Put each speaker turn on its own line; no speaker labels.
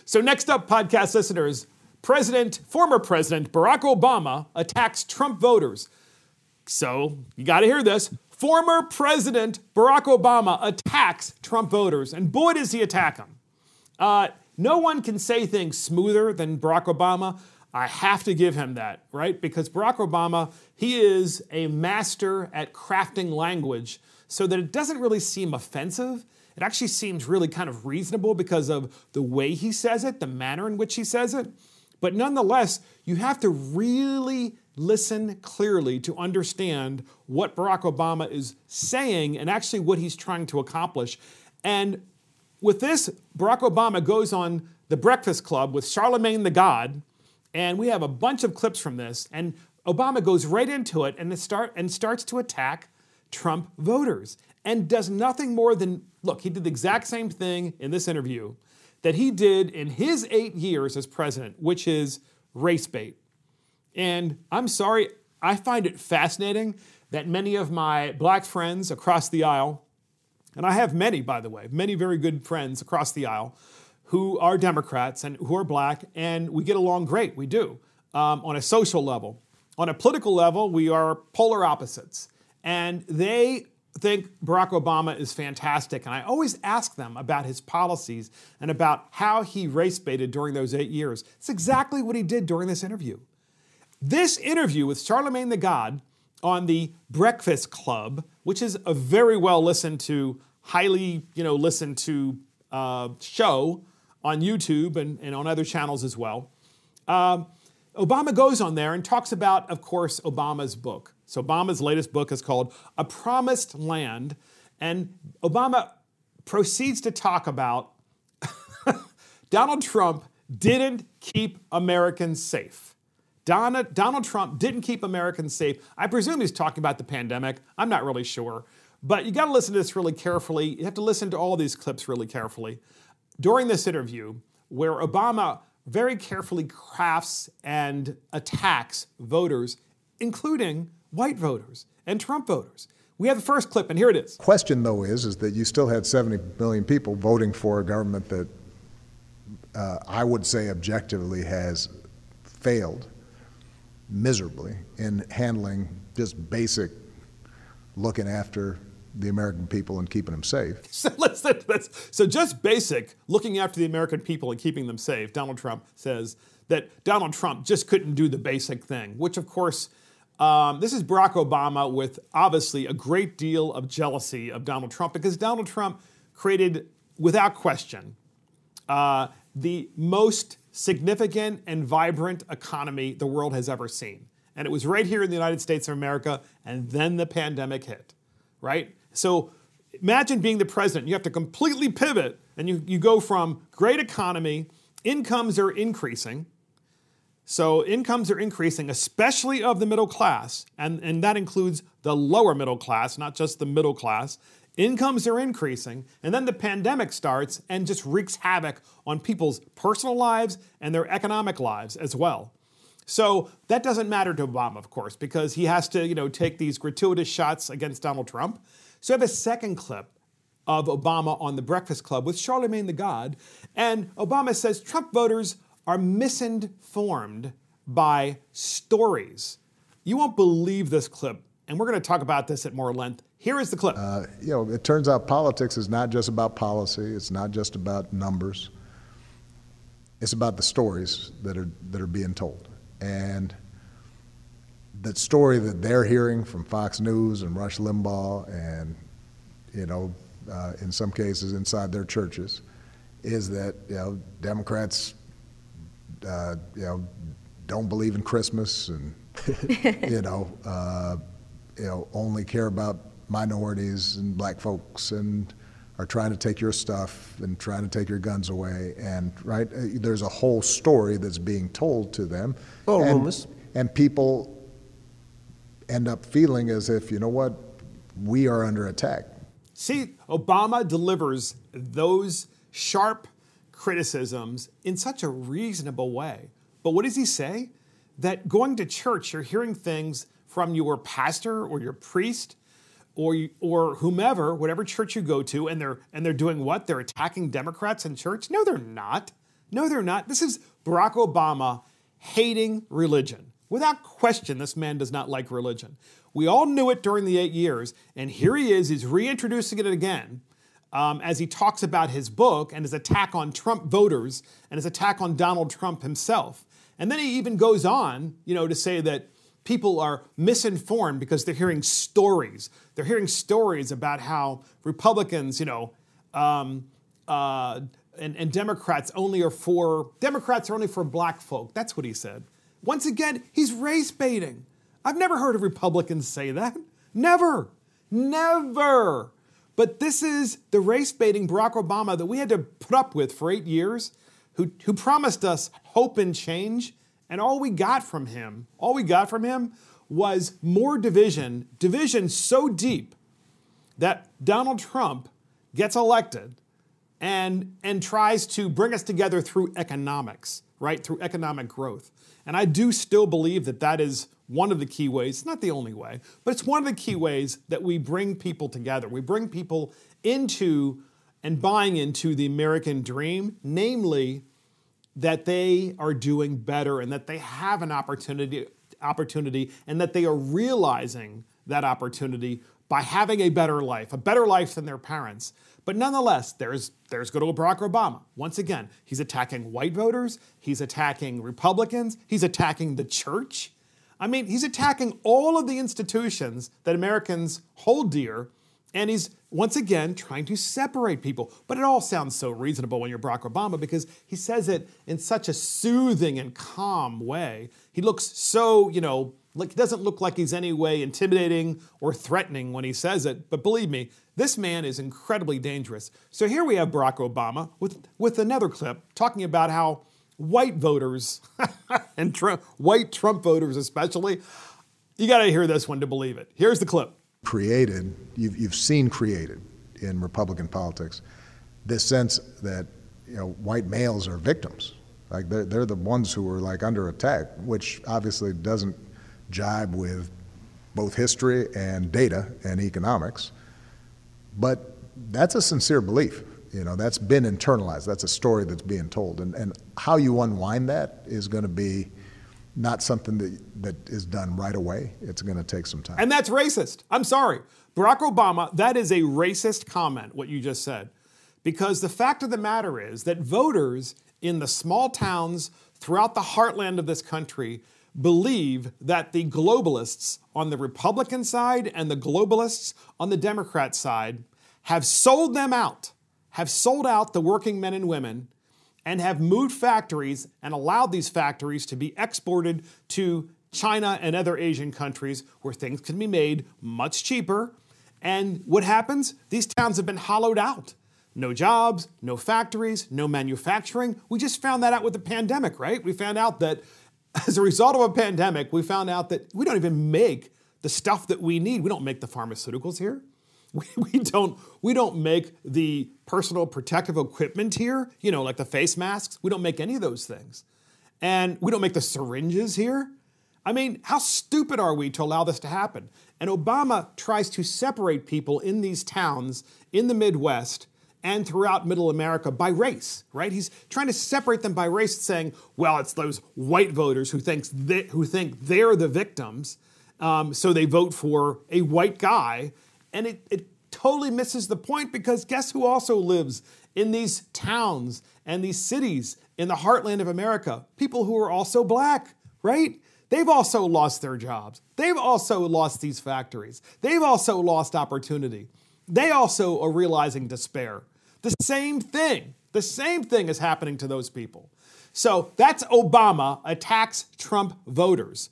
So next up, podcast listeners, former President Barack Obama attacks Trump voters. So you got to hear this. Former President Barack Obama attacks Trump voters, and boy, does he attack them. No one can say things smoother than Barack Obama. I have to give him that, right? Because Barack Obama, he is a master at crafting language so that it doesn't really seem offensive. It actually seems really kind of reasonable because of the way he says it, the manner in which he says it. But nonetheless, you have to really listen clearly to understand what Barack Obama is saying and actually what he's trying to accomplish. And with this, Barack Obama goes on The Breakfast Club with Charlemagne the God, and we have a bunch of clips from this, and Obama goes right into it and starts to attack Trump voters and does nothing more than, look, he did the exact same thing in this interview that he did in his 8 years as president, which is race bait. And I'm sorry, I find it fascinating that many of my black friends across the aisle, and I have many, by the way, many very good friends across the aisle who are Democrats and who are black, and we get along great, we do, on a social level. On a political level, we are polar opposites. And they think Barack Obama is fantastic, and I always ask them about his policies and about how he race baited during those 8 years. It's exactly what he did during this interview. This interview with Charlemagne the God on The Breakfast Club, which is a very well listened to, highly listened to show on YouTube and on other channels as well. Obama goes on there and talks about, of course, Obama's book. So Obama's latest book is called A Promised Land, and Obama proceeds to talk about Donald Trump didn't keep Americans safe. Donald Trump didn't keep Americans safe. I presume he's talking about the pandemic. I'm not really sure. But you got to listen to this really carefully. You have to listen to all these clips really carefully. During this interview, where Obama very carefully crafts and attacks voters, including white voters and Trump voters. We have the first clip, and here it is.
The question, though, is that you still had 70 million people voting for a government that I would say objectively has failed miserably in handling just basic looking after the American people and keeping them safe.
So just basic looking after the American people and keeping them safe, Donald Trump says that Donald Trump just couldn't do the basic thing, which of course, this is Barack Obama with obviously a great deal of jealousy of Donald Trump because Donald Trump created, without question, the most significant and vibrant economy the world has ever seen. And it was right here in the United States of America, and then the pandemic hit, right? So imagine being the president. You have to completely pivot, and you go from great economy, incomes are increasing. So incomes are increasing, especially of the middle class, and that includes the lower middle class, not just the middle class. Incomes are increasing, and then the pandemic starts and just wreaks havoc on people's personal lives and their economic lives as well. So that doesn't matter to Obama, of course, because he has to, take these gratuitous shots against Donald Trump. So I have a second clip of Obama on The Breakfast Club with Charlemagne the God, and Obama says Trump voters are misinformed by stories. You won't believe this clip, and we're going to talk about this at more length. Here is the clip.
It turns out politics is not just about policy. It's not just about numbers. It's about the stories that are being told. And that story that they're hearing from Fox News and Rush Limbaugh and, in some cases inside their churches is that, Democrats, don't believe in Christmas and, only care about minorities and black folks and are trying to take your stuff and trying to take your guns away. And right, there's a whole story that's being told to them. And people end up feeling as if, we are under attack.
See, Obama delivers those sharp criticisms in such a reasonable way. But what does he say? That going to church, you're hearing things from your pastor or your priest or whomever, whatever church you go to, and they're doing what? They're attacking Democrats in church? No, they're not. No, they're not. This is Barack Obama hating religion. Without question, this man does not like religion. We all knew it during the 8 years, and here he is, he's reintroducing it again as he talks about his book and his attack on Trump voters and his attack on Donald Trump himself. And then he even goes on, to say that people are misinformed because they're hearing stories. They're hearing stories about how Republicans, and Democrats are only for black folk. That's what he said. Once again, he's race baiting. I've never heard of Republicans say that. Never. Never. But this is the race baiting Barack Obama that we had to put up with for 8 years, who promised us hope and change. And all we got from him was more division so deep that Donald Trump gets elected and tries to bring us together through economics, right? Through economic growth. And I do still believe that is one of the key ways, not the only way, but it's one of the key ways that we bring people together. We bring people into and buying into the American dream, namely that they are doing better and that they have an opportunity and that they are realizing that opportunity by having a better life than their parents. But nonetheless, there's good old Barack Obama. Once again, he's attacking white voters, he's attacking Republicans, he's attacking the church. I mean, he's attacking all of the institutions that Americans hold dear, and he's once again trying to separate people. But it all sounds so reasonable when you're Barack Obama because he says it in such a soothing and calm way. He looks so, like he doesn't look like he's any way intimidating or threatening when he says it. But believe me, this man is incredibly dangerous. So here we have Barack Obama with another clip talking about how white voters and white Trump voters especially, you got to hear this one to believe it. Here's the clip.
You've seen created in Republican politics this sense that white males are victims, like they're the ones who are like under attack, which obviously doesn't jibe with both history and data and economics. But that's a sincere belief. That's been internalized. That's a story that's being told, and how you unwind that is going to be not something that is done right away. It's going to take some time.
And that's racist. I'm sorry. Barack Obama, that is a racist comment, what you just said. Because the fact of the matter is that voters in the small towns throughout the heartland of this country believe that the globalists on the Republican side and the globalists on the Democrat side have sold out the working men and women and have moved factories and allowed these factories to be exported to China and other Asian countries where things can be made much cheaper. And what happens? These towns have been hollowed out. No jobs, no factories, no manufacturing. We just found that out with the pandemic, right? We found out that as a result of a pandemic, we found out that we don't even make the stuff that we need. We don't make the pharmaceuticals here. We don't make the personal protective equipment here, like the face masks. We don't make any of those things. And we don't make the syringes here. I mean, how stupid are we to allow this to happen? And Obama tries to separate people in these towns in the Midwest and throughout Middle America by race, right? He's trying to separate them by race, saying, well, it's those white voters who think they're the victims, so they vote for a white guy. And it totally misses the point because guess who also lives in these towns and these cities in the heartland of America? People who are also black, right? They've also lost their jobs. They've also lost these factories. They've also lost opportunity. They also are realizing despair. The same thing is happening to those people. So that's Obama attacks Trump voters.